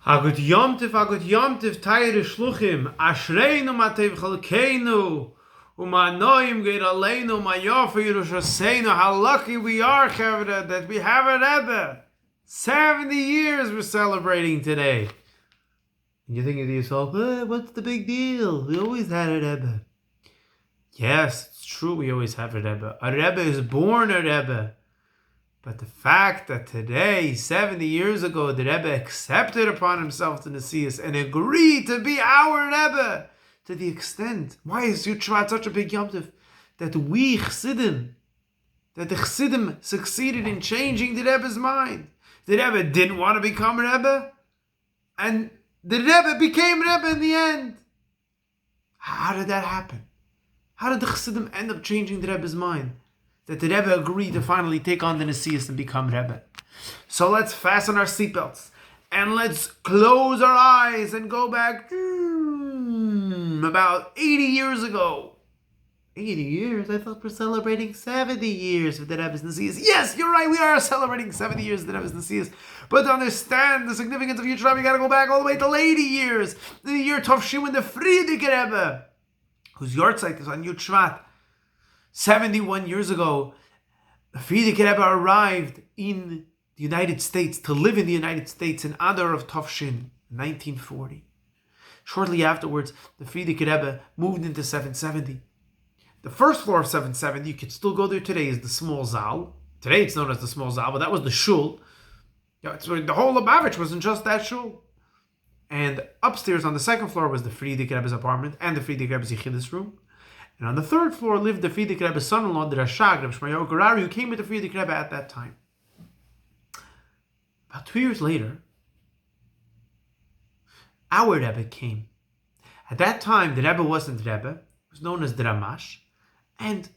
Hagut yomtiv, tayre shluchim, ashreinu matev chalkeinu, umanoim geir aleinu, mayofa yerushaseinu. How lucky we are, Chavra, that we have a Rebbe. 70 years we're celebrating today. And you're thinking to yourself, what's the big deal? We always had a Rebbe. Yes, it's true, we always have a Rebbe. A Rebbe is born a Rebbe. But the fact that today, 70 years ago, the Rebbe accepted upon himself the Nesius and agreed to be our Rebbe, to the extent, why is shvat such a big Yom Tov? That we Chassidim, that the Chassidim succeeded in changing the Rebbe's mind. The Rebbe didn't want to become Rebbe, and the Rebbe became Rebbe in the end. How did that happen? How did the Chassidim end up changing the Rebbe's mind? That the Rebbe agreed to finally take on the Nesius and become Rebbe. So let's fasten our seatbelts and let's close our eyes and go back about 80 years ago. 80 years? I thought we're celebrating 70 years of the Rebbe's Nesius. Yes, you're right, we are celebrating 70 years of the Rebbe's Nesius. But to understand the significance of Yitzhak, we got to go back all the way to 80 years. The year Tovshim when the Friedrich Rebbe, whose yahrzeit is on Yud Shvat. 71 years ago, the Friedrich Rebbe arrived in the United States, to live in the United States in Adar of Tovshin, 1940. Shortly afterwards, the Friedrich Rebbe moved into 770. The first floor of 770, you can still go there today, is the small Zal. Today it's known as the small Zal, but that was the shul. So the whole Lubavitch wasn't just that shul. And upstairs on the second floor was the Friedrich Rebbe's apartment and the Friedrich Rebbe's Yechidus room. And on the third floor lived the Friedrich Rebbe's son-in-law, the Rashag, Reb Shmayahu Garari, who came with the Friedrich Rebbe at that time. About 2 years later, our Rebbe came. At that time, the Rebbe wasn't Rebbe. It was known as the Ramash. And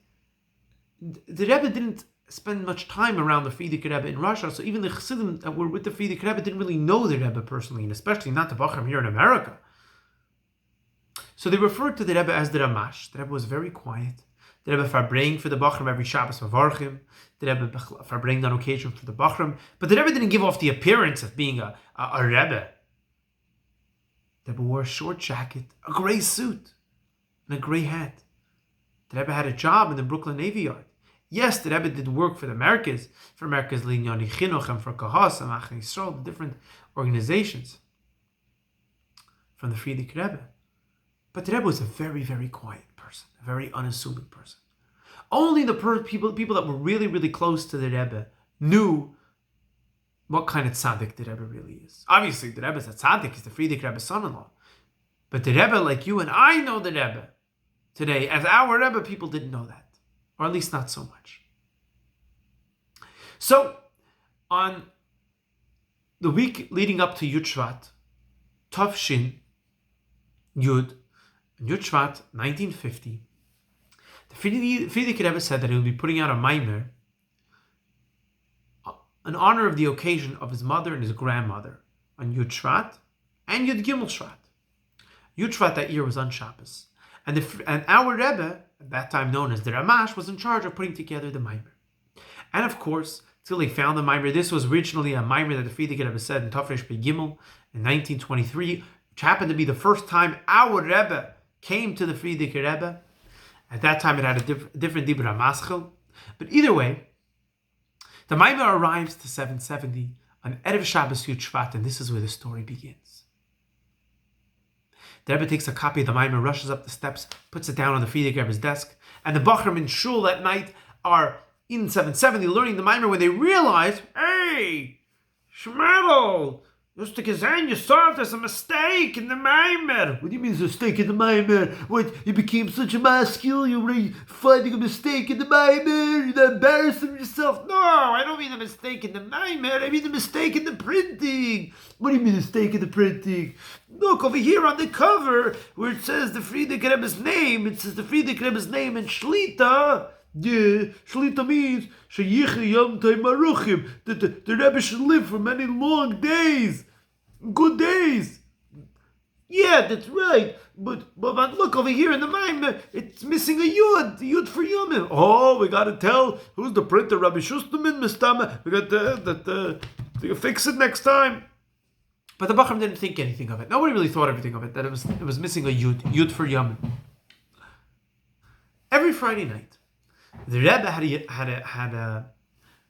the Rebbe didn't spend much time around the Friedrich Rebbe in Russia, so even the Chassidim that were with the Friedrich Rebbe didn't really know the Rebbe personally, and especially not the Bachram here in America. So they referred to the Rebbe as the Ramash. The Rebbe was very quiet. The Rebbe farbrang for the Bachram every Shabbos Mavarchim. The Rebbe farbrang on occasion for the Bachram. But the Rebbe didn't give off the appearance of being a Rebbe. The Rebbe wore a short jacket, a gray suit, and a gray hat. The Rebbe had a job in the Brooklyn Navy Yard. Yes, the Rebbe did work for the Americas Linyani Chinuch and for Kahas and Achim Yisrael, the different organizations from the Friedrich Rebbe. But the Rebbe was a very, very quiet person, a very unassuming person. Only the people that were really, really close to the Rebbe knew what kind of tzaddik the Rebbe really is. Obviously, the Rebbe's a tzaddik, he's the Friedrich Rebbe's son-in-law. But the Rebbe, like you and I know the Rebbe today, as our Rebbe, people didn't know that. Or at least not so much. So, on the week leading up to Yud Shvat, Tovshin Yud Shvat, 1950, the Friedrich Rebbe said that he would be putting out a maimer in honor of the occasion of his mother and his grandmother on Yud Shvat and Yud Gimel Shvat. Yud Shvat that year was on Shabbos. And our Rebbe, at that time known as the Ramash, was in charge of putting together the maimer. And of course, till they found the maimer, this was originally a maimer that the Friedrich Rebbe said in Tafresh B'Gimel in 1923, which happened to be the first time our Rebbe came to the Friedrich Rebbe. At that time, it had a different Dibra Maschel. But either way, the Maimer arrives to 770 on Erev Shabbos Yud Shvat, and this is where the story begins. The Rebbe takes a copy of the Maimer, rushes up the steps, puts it down on the Friedrich Rebbe's desk, and the Bachram in Shul that night are in 770 learning the Maimer when they realize, hey, Shmadl, Mr. Kazan, you saw there's a mistake in the Maimer. What do you mean there's a mistake in the Maimer? What, you became such a masculine, you're already finding a mistake in the Maimer? You're not embarrassing yourself? No, I don't mean a mistake in the Maimer, I mean a mistake in the printing. What do you mean a mistake in the printing? Look, over here on the cover, where it says the Friedrich Rebbe's name, it says the Friedrich Rebbe's name in Shlita. Yeah, Shlita means Sheyiche Yom Tov Maruchim, that the Rebbe should live for many long days, good days. Yeah, that's right. But look over here in the Maimer, it's missing a yud for Yomim. Oh, we got to tell who's the printer, Rabbi Shusterman, Mistama. We got to fix it next time. But the Bachram didn't think anything of it. Nobody really thought anything of it, that it was missing a Yud for Yamin. Every Friday night, the Rebbe had a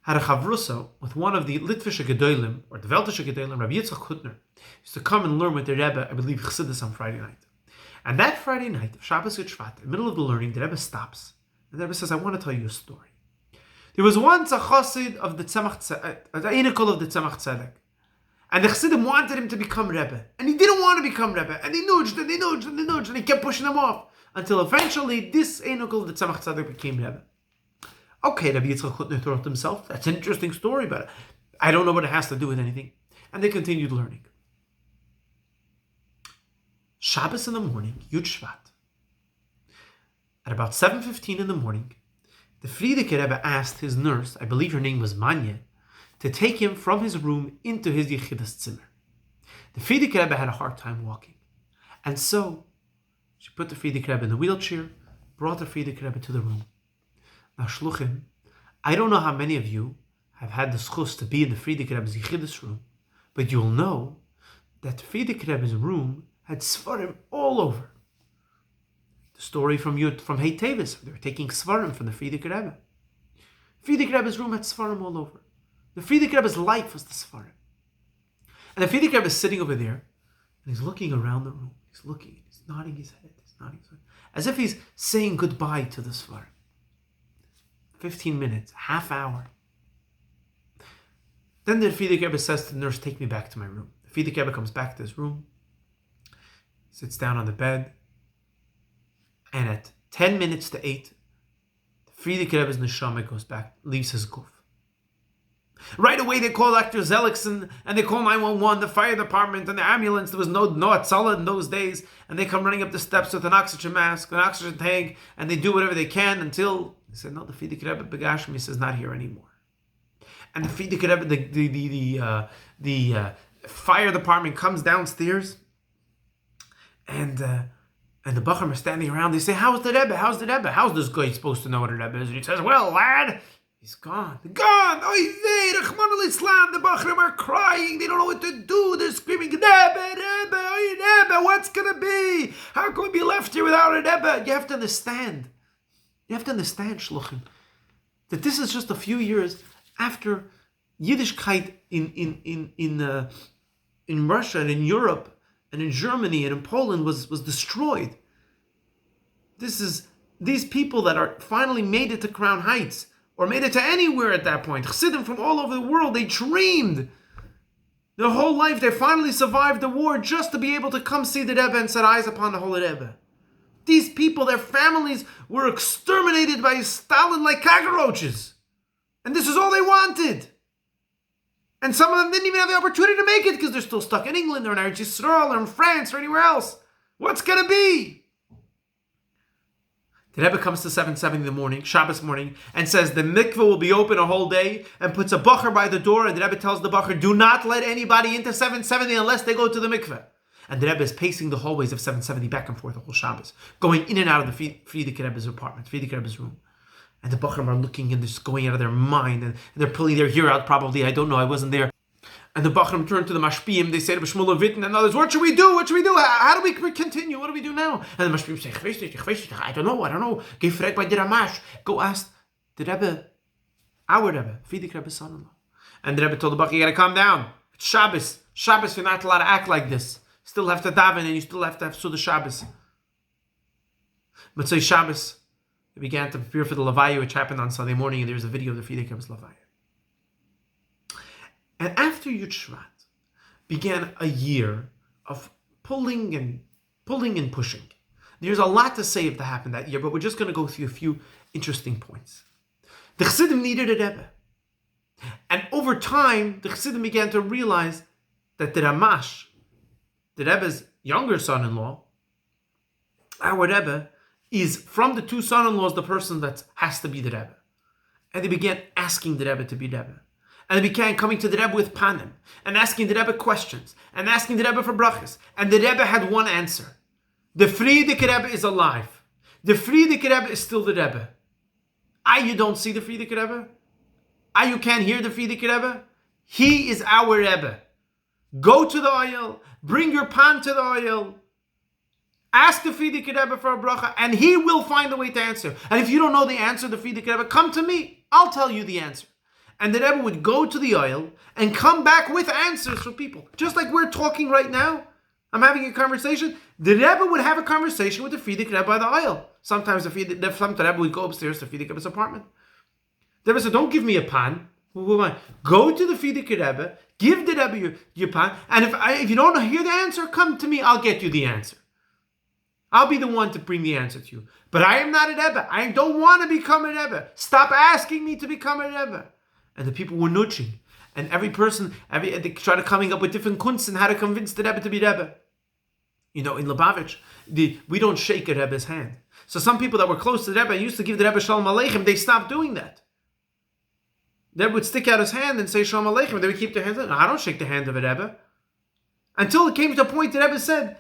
chavrusa with one of the Litvische Gedolim, or the Weltische Gedolim, Rabbi Yitzchak Hutner, used to come and learn with the Rebbe, I believe, Chassidus on Friday night. And that Friday night, Shabbos Yud Shvat, in the middle of the learning, the Rebbe stops. And the Rebbe says, I want to tell you a story. There was once a chassid of the Tzemach Tzedek, an Einikol of the Tzemach Tzedek. And the Chassidim wanted him to become Rebbe. And he didn't want to become Rebbe. And he nudged, and he nudged, and he nudged, and he kept pushing him off. Until eventually, this Einikol of the Tzemach Tzedek became Rebbe. Okay, Rabbi Yitzchak Hutner thought to himself, that's an interesting story, but I don't know what it has to do with anything. And they continued learning. Shabbos in the morning, Yud Shvat. At about 7:15 in the morning, the Frierdiker Rebbe asked his nurse, I believe her name was Manya, to take him from his room into his Yechidas Zimmer. The Frierdiker Rebbe had a hard time walking. And so, she put the Frierdiker Rebbe in the wheelchair, brought the Frierdiker Rebbe to the room. Now, shluchim, I don't know how many of you have had the schus to be in the Frierdiker Rebbe's Yechidas room, but you'll know that the Frierdiker Rebbe's room had svarim all over. The story from Hey Tevis, they were taking svarim from the Frierdiker Rebbe. Frierdiker Rebbe's room had svarim all over. The Frierdiker Rebbe's life was the svarim. And the Frierdiker Rebbe is sitting over there, and he's looking around the room. He's looking, he's nodding his head, as if he's saying goodbye to the svarim. 15 minutes, half hour. Then the Frierdiker Rebbe says to the nurse, take me back to my room. The Frierdiker Rebbe comes back to his room, sits down on the bed, and at 10 minutes to 8, the Frierdiker Rebbe's neshama goes back, leaves his guf. Right away they call Dr. Zelikson, and they call 911, the fire department, and the ambulance. There was no Atzala in those days, and they come running up the steps with an oxygen mask, an oxygen tank, and they do whatever they can until, they said, no, the Frierdiker Rebbe Begashmi says not here anymore. And the Frierdiker Rebbe, the fire department comes downstairs, and the Bachram are standing around. They say, how's the Rebbe? How's the Rebbe? How's this guy supposed to know what a Rebbe is? And he says, well, lad, he's gone. Gone! Oy vey, Rachmana litzlan. The Bachram are crying. They don't know what to do. They're screaming, Rebbe, Rebbe, oy Rebbe, what's going to be? How can we be left here without a Rebbe? You have to understand. Shluchim, that this is just a few years after Yiddishkeit in Russia and in Europe and in Germany and in Poland was destroyed. These people that are finally made it to Crown Heights, or made it to anywhere at that point, Chassidim from all over the world, they dreamed their whole life, they finally survived the war just to be able to come see the Rebbe and set eyes upon the Holy Rebbe. These people, their families were exterminated by Stalin like cockroaches. And this is all they wanted. And some of them didn't even have the opportunity to make it because they're still stuck in England or in Eretz Yisrael or in France or anywhere else. What's going to be? The Rebbe comes to 7:70 in the morning, Shabbos morning, and says the mikveh will be open a whole day, and puts a bacher by the door, and the Rebbe tells the bacher, do not let anybody into 770 unless they go to the mikveh. And the Rebbe is pacing the hallways of 770 back and forth the whole Shabbos, going in and out of the Frierdiker Rebbe's apartment, Frierdiker Rebbe's room. And the Bachram are looking and they're just going out of their mind, and they're pulling their hair out probably, I don't know, I wasn't there. And the Bachram turn to the Mashpiyim, they say to B'Shmuel Vitten and others, what should we do? How do we continue? What do we do now? And the Mashpiyim say, I don't know. Go frag by the Ramash. Go ask the Rebbe, our Rebbe, Frierdiker Rebbe's son-in-law. And the Rebbe told the Bachram, you gotta calm down. It's Shabbos. Shabbos, you're not allowed to act like this. You still have to daven and you still have to have Suda Shabbos. But so Shabbos, they began to prepare for the Levaya, which happened on Sunday morning, and there's a video of the Frierdiker Rebbe's Levaya. And after Yud Shvat began a year of pulling and pushing. There's a lot to say of that happened that year, but we're just going to go through a few interesting points. The Chassidim needed a Rebbe. And over time, the Chassidim began to realize that the Ramash, the Rebbe's younger son-in-law, our Rebbe, is from the two son-in-laws the person that has to be the Rebbe. And they began asking the Rebbe to be Rebbe. And they began coming to the Rebbe with panim, and asking the Rebbe questions, and asking the Rebbe for brachas. And the Rebbe had one answer. The Frierdiker Rebbe is alive. The Frierdiker Rebbe is still the Rebbe. You don't see the Frierdiker Rebbe? You can't hear the Frierdiker Rebbe? He is our Rebbe. Go to the oil, bring your pan to the oil, ask the Frierdiker Rebbe for a bracha, and he will find a way to answer. And if you don't know the answer, the Frierdiker Rebbe, come to me. I'll tell you the answer. And the Rebbe would go to the oil and come back with answers for people. Just like we're talking right now. I'm having a conversation. The Rebbe would have a conversation with the Frierdiker Rebbe by the oil. Sometimes the Rebbe would go upstairs to Frierdiker Rebbe's apartment. The Rebbe said, don't give me a pan. Go to the Frierdiker Rebbe, give the Rebbe your pan, and if you don't hear the answer, come to me, I'll get you the answer. I'll be the one to bring the answer to you. But I am not a Rebbe. I don't want to become a Rebbe. Stop asking me to become a Rebbe. And the people were nudging. And every person, they tried coming up with different kunsts and how to convince the Rebbe to be Rebbe. You know, in Lubavitch, we don't shake a Rebbe's hand. So some people that were close to the Rebbe used to give the Rebbe Shalom Aleichem. They stopped doing that. The Rebbe would stick out his hand and say Shalom Aleichem. They would keep their hands up. No, I don't shake the hand of a Rebbe. Until it came to a point the Rebbe said,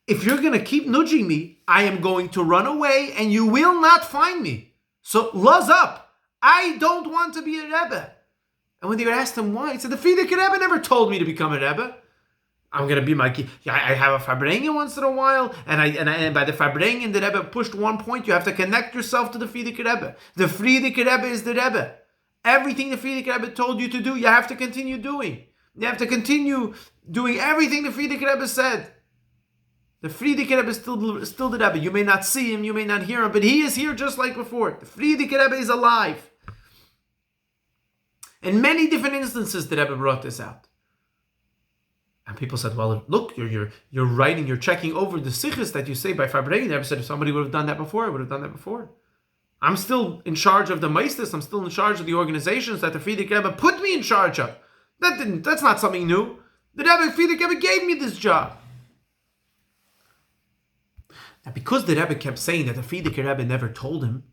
if you're going to keep nudging me, I am going to run away and you will not find me. So, luz up. I don't want to be a Rebbe. And when they would ask him why, he said, the Frierdiker Rebbe never told me to become a Rebbe. I'm going to be I have a Farbrengen once in a while, and by the Farbrengen, the Rebbe pushed one point. You have to connect yourself to the Frierdiker Rebbe. The Frierdiker Rebbe is the Rebbe. Everything the Frierdiker Rebbe told you to do, you have to continue doing. You have to continue doing everything the Frierdiker Rebbe said. The Frierdiker Rebbe is still the Rebbe. You may not see him, you may not hear him, but he is here just like before. The Frierdiker Rebbe is alive. In many different instances, the Rebbe brought this out. And people said, well, look, you're writing, you're checking over the sichos that you say by Farbrengen. The Rebbe said, if somebody would have done that before, I would have done that before. I'm still in charge of the meistes. I'm still in charge of the organizations that the Frierdiker Rebbe put me in charge of. That's not something new. The Frierdiker Rebbe gave me this job. Now, because the Rebbe kept saying that the Frierdiker Rebbe never told him,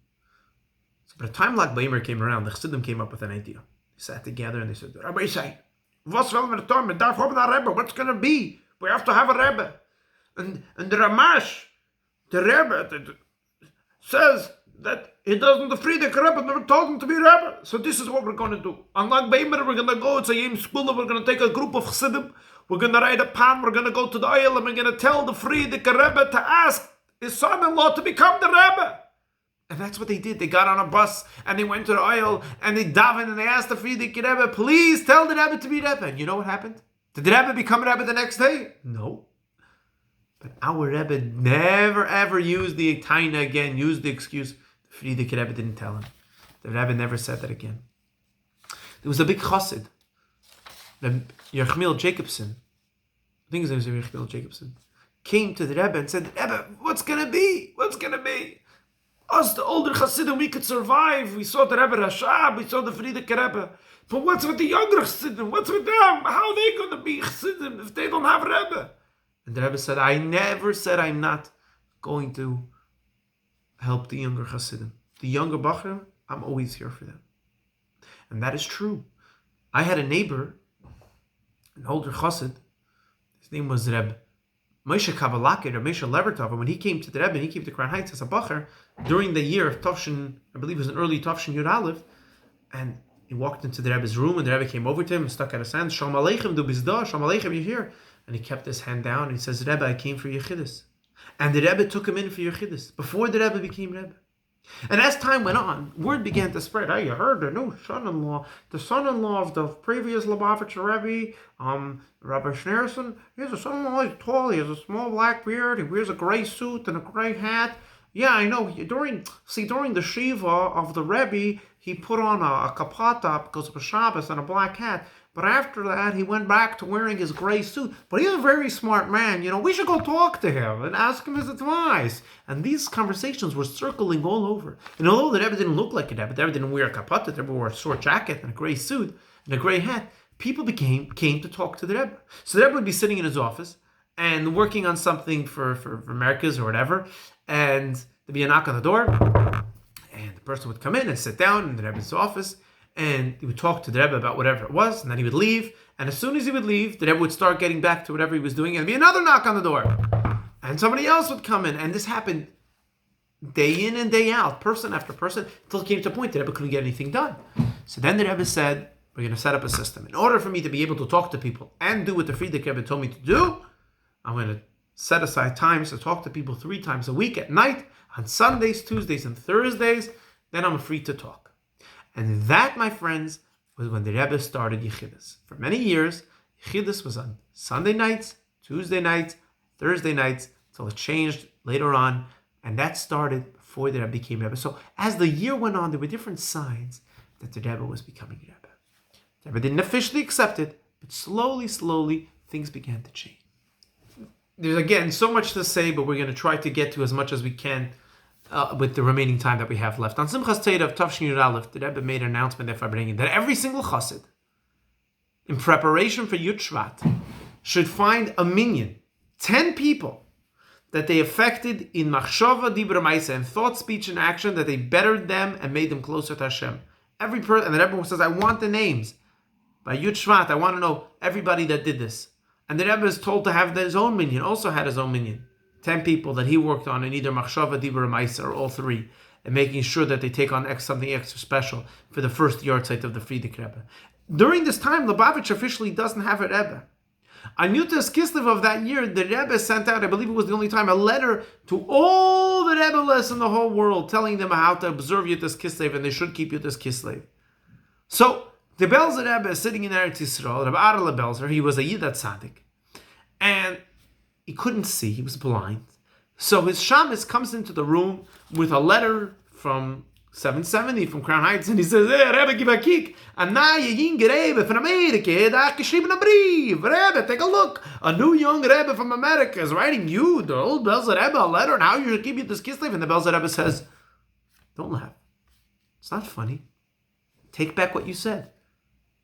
so by the time Lag Baimer came around, the Chassidim came up with an idea. They sat together and they said, Rabbi say, what's going to be? We have to have a Rebbe. And the Ramash, the Rebbe, says that the Frierdiker Rebbe never told him to be Rebbe. So this is what we're going to do. On Lag Baimer, we're going to go to Yom School, we're going to take a group of Chassidim, we're going to ride a pan, we're going to go to the oil, and we're going to tell the Frierdiker Rebbe to ask his son-in-law to become the Rebbe. And that's what they did. They got on a bus and they went to the oil and they davened and they asked the Frierdiker Rebbe, please tell the Rebbe to be Rebbe. And you know what happened? Did the Rebbe become a Rebbe the next day? No. But our Rebbe never ever used the taina again, used the excuse. The Frierdiker Rebbe didn't tell him. The Rebbe never said that again. There was a big chassid, Yerchmiel Jacobson. I think his name is Yerchmiel Jacobson. Came to the Rebbe and said, Rebbe, what's going to be? What's going to be? Us, the older Chassidim, we could survive. We saw the Rebbe Rashab, we saw the Frierdiker Rebbe. But what's with the younger Chassidim? What's with them? How are they going to be Chassidim if they don't have a Rebbe? And the Rebbe said, I never said I'm not going to help the younger Chassidim. The younger Bachrim, I'm always here for them. And that is true. I had a neighbor, an older Chassid. His name was Rebbe Moshe Kavalakir or Moshe Levertov, and when he came to the Rebbe and he came to Crown Heights as a Bacher during the year of Tavshin, I believe it was an early Tavshin Yud Aleph, and he walked into the Rebbe's room and the Rebbe came over to him and stuck out his hand, Shalom Aleichem, du bizda, Shalom Aleichem, you're here. And he kept his hand down and he says, Rebbe, I came for Yechidus. And the Rebbe took him in for Yechidus before the Rebbe became Rebbe. And as time went on, word began to spread. Hey, you heard the new son-in-law, the son-in-law of the previous Lubavitcher Rebbe, Rabbi Schneerson. He's a son-in-law, he's tall, he has a small black beard, he wears a gray suit and a gray hat. Yeah, I know. During the Shiva of the Rebbe, he put on a kapata because of a Shabbos and a black hat. But after that, he went back to wearing his gray suit. But he's a very smart man. You know, we should go talk to him and ask him his advice. And these conversations were circling all over. And although the Rebbe didn't look like a Rebbe, the Rebbe didn't wear a kapata, the Rebbe wore a short jacket and a gray suit and a gray hat, people came to talk to the Rebbe. So the Rebbe would be sitting in his office and working on something for Americas or whatever, and there'd be a knock on the door, and the person would come in and sit down in the Rebbe's office, and he would talk to the Rebbe about whatever it was, and then he would leave. And as soon as he would leave, the Rebbe would start getting back to whatever he was doing, and there'd be another knock on the door. And somebody else would come in, and this happened day in and day out, person after person, until it came to a point the Rebbe couldn't get anything done. So then the Rebbe said, we're going to set up a system. In order for me to be able to talk to people and do what the Frierdiker Rebbe told me to do, I'm going to set aside times to talk to people 3 times a week at night, on Sundays, Tuesdays, and Thursdays. Then I'm free to talk. And that, my friends, was when the Rebbe started Yechidus. For many years, Yechidus was on Sunday nights, Tuesday nights, Thursday nights, until it changed later on. And that started before the Rebbe became Rebbe. So as the year went on, there were different signs that the Rebbe was becoming Rebbe. The Rebbe didn't officially accept it, but slowly, things began to change. There's, again, so much to say, but we're going to try to get to as much as we can with the remaining time that we have left. On Simchas Torah of Tavshin Yud Aleph, the Rebbe made an announcement that every single chassid, in preparation for Yud Shvat, should find a minyan, 10 people, that they affected in machshava, dibra, ma'isa, and thought, speech, and action, that they bettered them and made them closer to Hashem. Every person, and the Rebbe says, I want the names. By Yud Shvat, I want to know everybody that did this. And the Rebbe is told to have his own minyan, also had his own minyan. 10 people that he worked on in either machshava, dibra, ma'isa, or all 3, and making sure that they take on something extra special for the first yahrzeit of the Frierdiker Rebbe. During this time, Lubavitch officially doesn't have a Rebbe. On Yutas Kislev of that year, the Rebbe sent out, I believe it was the only time, a letter to all the Rebbeles in the whole world, telling them how to observe Yutas Kislev, and they should keep Yutas Kislev. So, the Belzer Rebbe is sitting in Eretz Yisrael, Rebbe Adela Belzer, he was a Yidat Tzaddik, and he couldn't see, he was blind. So his shamus comes into the room with a letter from 770 from Crown Heights, and he says, hey, Rebbe, give a kick. A naye jinge Rebbe from America, da geschrieben a brief. Rebbe, take a look. A new young Rebbe from America is writing you, the old Belzer Rebbe, a letter, and how you should keep you this kislev. And the Belzer Rebbe says, don't laugh. It's not funny. Take back what you said.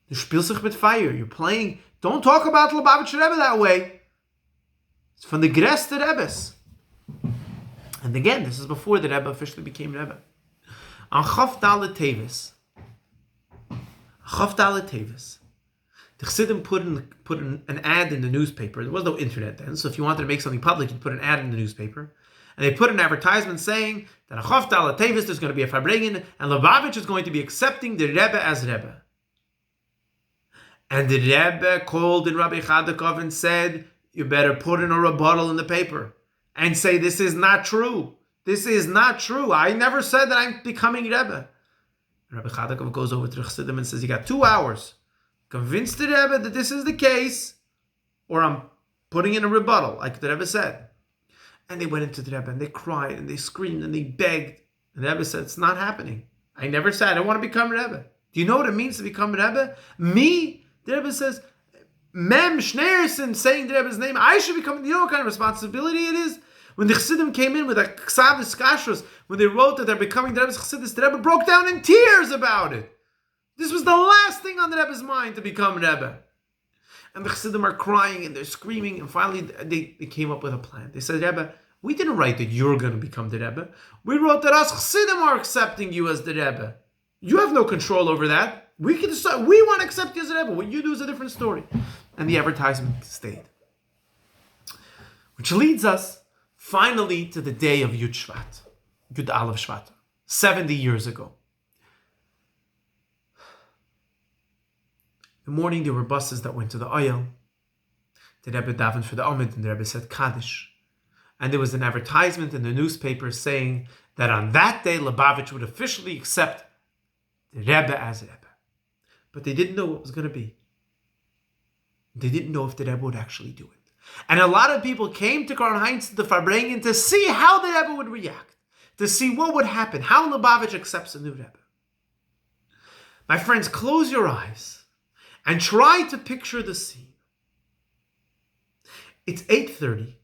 Du spielst dich mit fire. You're playing. Don't talk about Lubavitch Rebbe that way. It's from the Greste Rebbes. And again, this is before the Rebbe officially became Rebbe. On Chaf Dalet Tevis, the Chassidim put an ad in the newspaper. There was no internet then, so if you wanted to make something public, you'd put an ad in the newspaper. And they put an advertisement saying that on Chaf Dalet Tevis there's going to be a Farbrengen, and Lubavitch is going to be accepting the Rebbe as Rebbe. And the Rebbe called in Rabbi Chadakov and said, you better put in a rebuttal in the paper and say, this is not true. This is not true. I never said that I'm becoming Rebbe. Rabbi Chadakov goes over to the Chassidim and says, you got 2 hours. Convince the Rebbe that this is the case, or I'm putting in a rebuttal, like the Rebbe said. And they went into the Rebbe and they cried and they screamed and they begged. And the Rebbe said, it's not happening. I never said I want to become Rebbe. Do you know what it means to become Rebbe? Me, the Rebbe says, Mem Schneerson saying the Rebbe's name, I should become, you know what kind of responsibility it is? When the Chassidim came in with a Ksavis Kashrus, when they wrote that they're becoming the Rebbe's Chassidus, the Rebbe broke down in tears about it. This was the last thing on the Rebbe's mind to become Rebbe. And the Chassidim are crying and they're screaming, and finally they came up with a plan. They said, Rebbe, we didn't write that you're going to become the Rebbe. We wrote that us Chassidim are accepting you as the Rebbe. You have no control over that. We can decide. We want to accept you as a Rebbe. What you do is a different story. And the advertisement stayed. Which leads us finally to the day of Yud Shvat, Yud Aleph Shvat, 70 years ago. In the morning there were buses that went to the Oyel. The Rebbe davened for the Amid and the Rebbe said Kaddish. And there was an advertisement in the newspaper saying that on that day Lubavitch would officially accept the Rebbe as Rebbe. But they didn't know what was going to be. They didn't know if the Rebbe would actually do it. And a lot of people came to Karl Heinz to the Farbrengen to see how the Rebbe would react, to see what would happen, how Lubavitch accepts a new Rebbe. My friends, close your eyes and try to picture the scene. It's 8:30,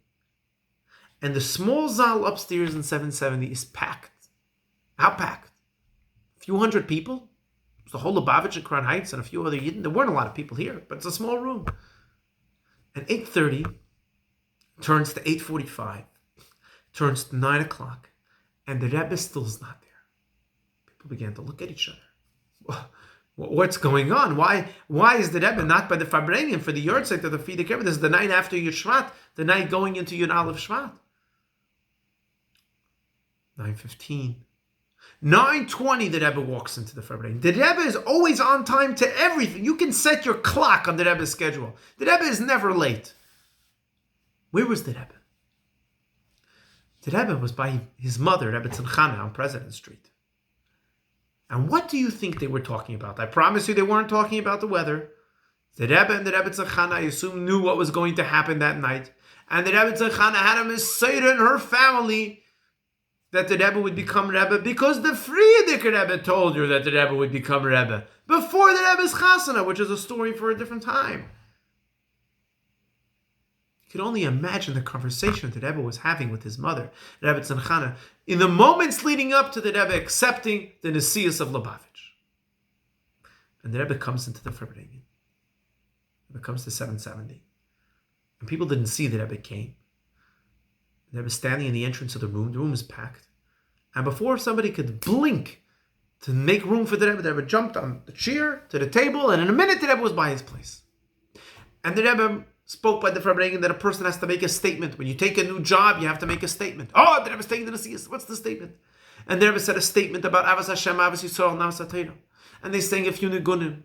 and the small Zal upstairs in 770 is packed. How packed? A few hundred people. It's the whole Lubavitch and Crown Heights and a few other Yidden. There weren't a lot of people here, but it's a small room. And 8:30 turns to 8:45, turns to 9 o'clock, and the Rebbe still is not there. People began to look at each other. What's going on? Why is the Rebbe not by the Farbrengen for the yahrzeit of the Frierdiker Rebbe? This is the night after Yud Shvat, the night going into Yud Aleph Shvat. 9:15, 9:20, the Rebbe walks into the Farbrengen. The Rebbe is always on time to everything. You can set your clock on the Rebbe's schedule. The Rebbe is never late. Where was the Rebbe? The Rebbe was by his mother, Rebbe Tzimchana, on President Street. And what do you think they were talking about? I promise you they weren't talking about the weather. The Rebbe and the Rebbe Tzimchana, I assume, knew what was going to happen that night. And the Rebbe Tzimchana had a Messiah in her family that the Rebbe would become Rebbe, because the Frierdiker Rebbe told her that the Rebbe would become Rebbe before the Rebbe's Chasana, which is a story for a different time. You could only imagine the conversation that the Rebbe was having with his mother, Rebbe Tzimchana, in the moments leading up to the Rebbe accepting the Nesius of Lubavitch. And the Rebbe comes into the Farbrengen. The Rebbe comes to 770. And people didn't see the Rebbe came. The Rebbe standing in the entrance of the room is packed. And before somebody could blink to make room for the Rebbe jumped on the chair to the table, and in a minute the Rebbe was by his place. And the Rebbe spoke by the Farbrengen that a person has to make a statement. When you take a new job, you have to make a statement. Oh, the Rebbe's taking the Nesius. What's the statement? And the Rebbe said a statement about Avas Hashem, Avas Yisrael, Navas HaTorah. And they sang a few Nigunim.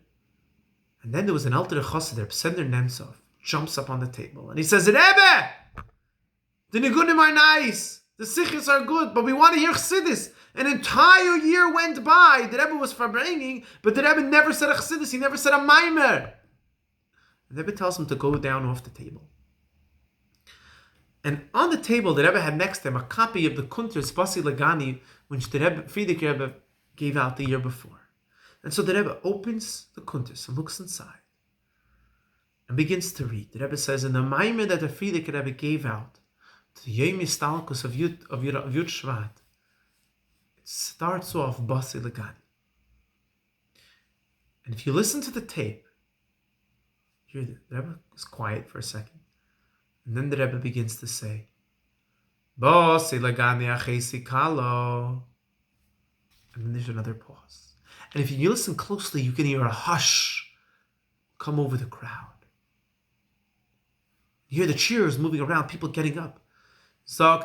And then there was an Alter Chassid, Rebbe Sender Nemtsov, jumps up on the table, and he says, Rebbe! The Nigunim are nice, the Sichos are good, but we want to hear Chassidus. An entire year went by, the Rebbe was Farbrengen, but the Rebbe never said a Chassidus, he never said a Maimer. The Rebbe tells him to go down off the table. And on the table, the Rebbe had next to him a copy of the Kuntres Basi Lagani, which the Rebbe, Frierdiker Rebbe gave out the year before. And so the Rebbe opens the Kuntres and looks inside and begins to read. The Rebbe says, in the Maimer that the Frierdiker Rebbe gave out, to Yom Yistalkus of Yud Shvat, it starts off Basi Lagani. And if you listen to the tape, here the Rebbe is quiet for a second. And then the Rebbe begins to say, Basi Lagani Achesi Kalo. And then there's another pause. And if you listen closely, you can hear a hush come over the crowd. You hear the cheers moving around, people getting up. And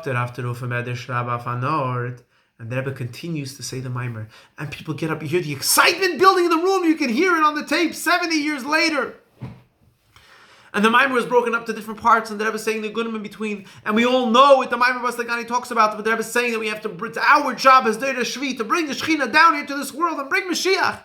the Rebbe continues to say the Maimer. And people get up. You hear the excitement building in the room. You can hear it on the tape 70 years later. And the Maimer is broken up to different parts. And the Rebbe is saying the Gunim in between. And we all know what the Maimer Baslagani talks about. But the Rebbe is saying that we have to, it's our job as Deir Shvi to bring the Shechina down here to this world and bring Mashiach.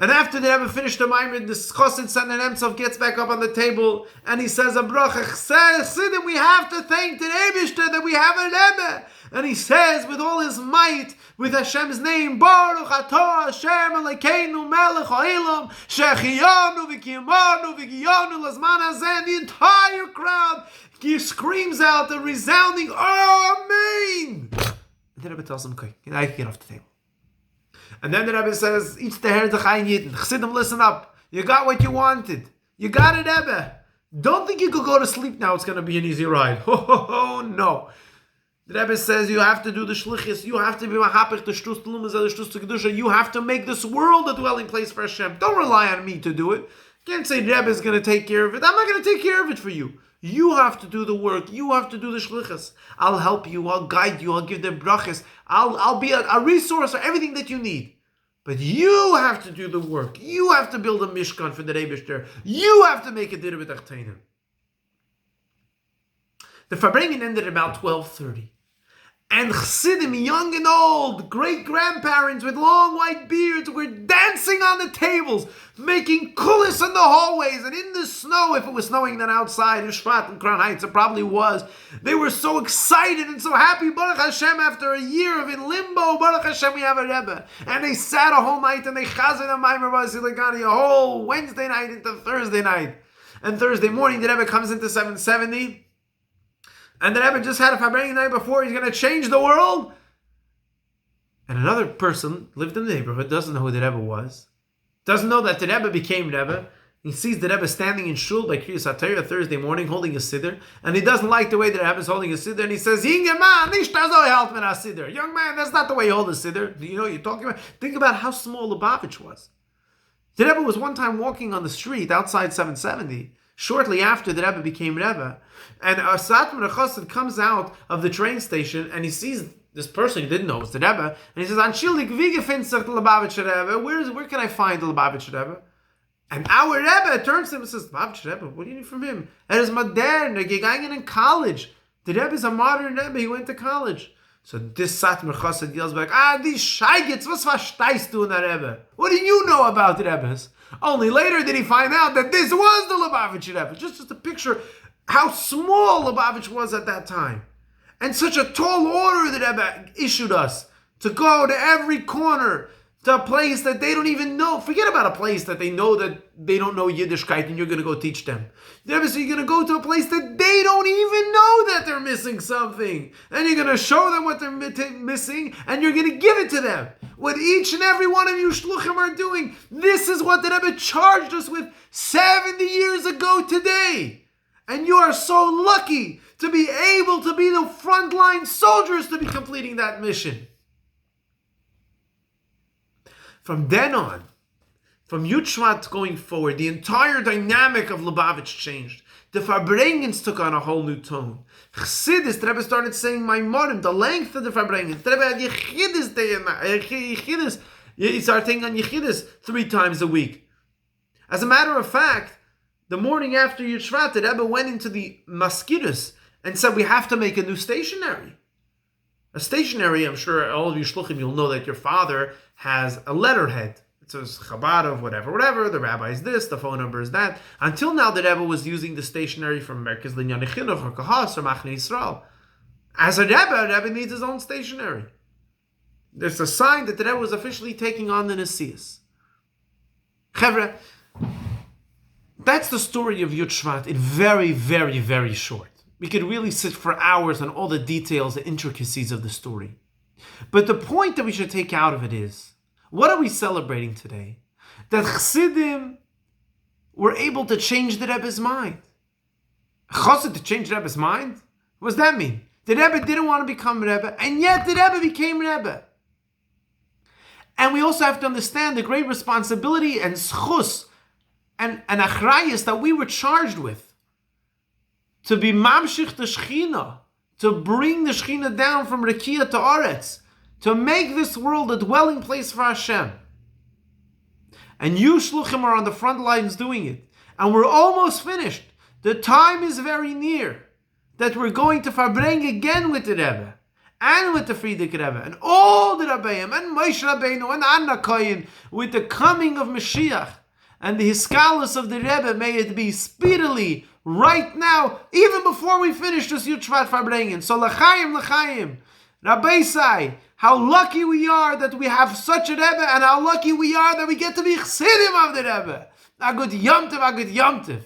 And after the Rebbe finished the Maimer, the Chassid Sender Nemtsov gets back up on the table and he says, a bracha Chasidim, we have to thank the Eibishter that we have a Rebbe. And he says with all his might, with Hashem's name, Baruch Atah Hashem Elokeinu Melech Haolam, Shechiyanu v'kiyamanu v'giyanu lazman hazeh. And the entire crowd screams out the resounding Amen. And the Rebbe tells him, okay, I can get off the table. And then the Rebbe says, each the her d'chayin yidin. Chassidim, listen up. You got what you wanted. You got it, Rebbe. Don't think you could go to sleep now. It's going to be an easy ride. Oh, no. The Rebbe says you have to do the shlichus. You have to be mahapich, the shtus t'lumas, the shtus t'kedusha. You have to make this world a dwelling place for Hashem. Don't rely on me to do it. You can't say the Rebbe is going to take care of it. I'm not going to take care of it for you. You have to do the work. You have to do the shlichus. I'll help you. I'll guide you. I'll give them brachas. I'll be a resource for everything that you need. But you have to do the work. You have to build a mishkan for the Eibishter. You have to make a dir b'tachtenim. The Farbrengen ended at about 12:30. And Chassidim, young and old, great-grandparents with long white beards, were dancing on the tables, making kulis in the hallways and in the snow, if it was snowing then outside in Shvat and Crown Heights, it probably was. They were so excited and so happy. Baruch Hashem, after a year of in limbo, Baruch Hashem, we have a Rebbe. And they sat a whole night and they chazed a Maimer Basi Lagani a whole Wednesday night into Thursday night. And Thursday morning, the Rebbe comes into 770. And the Rebbe just had a Farbrengen the night before. He's going to change the world. And another person lived in the neighborhood, doesn't know who the Rebbe was. Doesn't know that the Rebbe became Rebbe. He sees the Rebbe standing in shul by Kriyas HaTorah Thursday morning holding a siddur. And he doesn't like the way the Rebbe is holding a siddur. And he says, Young man, that's not the way you hold a siddur. You know what you're talking about? Think about how small Lubavitch was. The Rebbe was one time walking on the street outside 770. Shortly after the Rebbe became Rebbe, and a Satmar Chassid comes out of the train station and he sees this person didn't know it was the Rebbe, and he says, "Anshildik, wie gefindest du the Lubavitcher Rebbe? Where can I find the Lubavitcher Rebbe?" And our Rebbe turns to him and says, "Lubavitcher Rebbe, what do you need from him? Er is modern, gegangen in college. The Rebbe is a modern Rebbe, he went to college." So this Satmar Chassid yells back, "Die Scheigitz, was verstehst du in der Rebbe? What do you know about the Rebbes?" Only later did he find out that this was the Lubavitcher Rebbe. Just to picture how small Lubavitch was at that time. And such a tall order the Rebbe issued us to go to every corner, to a place that they don't even know. Forget about a place that they know that they don't know Yiddishkeit and you're going to go teach them. The Rebbe said you're going to go to a place that they don't even know that they're missing something. And you're going to show them what they're missing and you're going to give it to them. What each and every one of you shluchim are doing. This is what the Rebbe charged us with 70 years ago today. And you are so lucky to be able to be the frontline soldiers to be completing that mission. From then on, from Yud Shvat going forward, the entire dynamic of Lubavitch changed. The Farbrengens took on a whole new tone. Chassidus, the Rebbe started saying Maimorim, the length of the Farbrengens. The Rebbe had Yechidus, he started saying on Yechidus 3 times a week. As a matter of fact, the morning after Yud Shvat, the Rebbe went into the Maskidus and said, we have to make a new stationery. A stationery, I'm sure all of you shluchim, you'll know that your father has a letterhead. It says Chabad of whatever, the rabbi is this, the phone number is that. Until now, the Rebbe was using the stationery from Merkez Linyan Chinuch or Kahas or Machne Yisrael. As a Rebbe needs his own stationery. There's a sign that the Rebbe was officially taking on the Nesias. Chevra, that's the story of Yud Shvat in very, very, very short. We could really sit for hours on all the details, the intricacies of the story. But the point that we should take out of it is, what are we celebrating today? That Chassidim were able to change the Rebbe's mind. Chassid to change the Rebbe's mind? What does that mean? The Rebbe didn't want to become Rebbe, and yet the Rebbe became Rebbe. And we also have to understand the great responsibility and schus and achrayus that we were charged with. To be mamshich the Shechina, to bring the Shechina down from Rekia to Aretz, to make this world a dwelling place for Hashem. And you shluchim are on the front lines doing it. And we're almost finished. The time is very near that we're going to Farbrengen again with the Rebbe, and with the Frierdiker Rebbe, and all the Rabbeim, and Moshe Rabbeinu, and Anna Kohen, with the coming of Mashiach, and the Hiskalus of the Rebbe, may it be speedily, right now, even before we finish this Yud Shvat Farbrengen. So l'chaim, Rabbi Sai, how lucky we are that we have such a Rebbe, and how lucky we are that we get to be Chassidim of the Rebbe. A good Yom Tov, a good Yom Tov.